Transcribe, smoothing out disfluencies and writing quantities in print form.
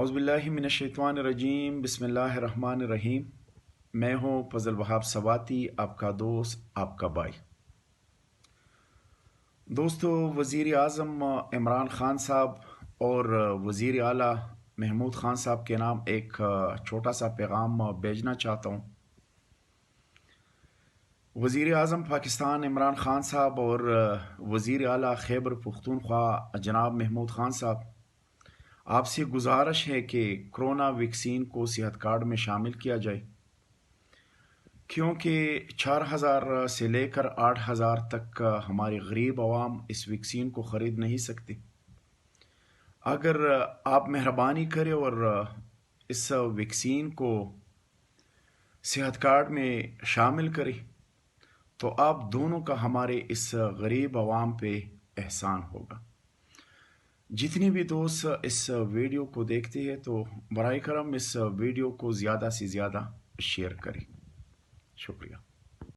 اعوذ باللہ من الشیطان الرجیم، بسم اللہ الرحمن الرحیم۔ میں ہوں فضل وہاب سواتی، آپ کا دوست، آپ کا بھائی۔ دوستو، وزیر اعظم عمران خان صاحب اور وزیر اعلیٰ محمود خان صاحب کے نام ایک چھوٹا سا پیغام بھیجنا چاہتا ہوں۔ وزیر اعظم پاکستان عمران خان صاحب اور وزیر اعلیٰ خیبر پختونخوا جناب محمود خان صاحب، آپ سے گزارش ہے کہ کرونا ویکسین کو صحت کارڈ میں شامل کیا جائے، کیونکہ 4,000 سے لے کر 8,000 تک ہمارے غریب عوام اس ویکسین کو خرید نہیں سکتے۔ اگر آپ مہربانی کریں اور اس ویکسین کو صحت کارڈ میں شامل کریں تو آپ دونوں کا ہمارے اس غریب عوام پہ احسان ہوگا۔ جتنی بھی دوست اس ویڈیو کو دیکھتے ہیں تو برائے کرم اس ویڈیو کو زیادہ سے زیادہ شیئر کریں۔ شکریہ۔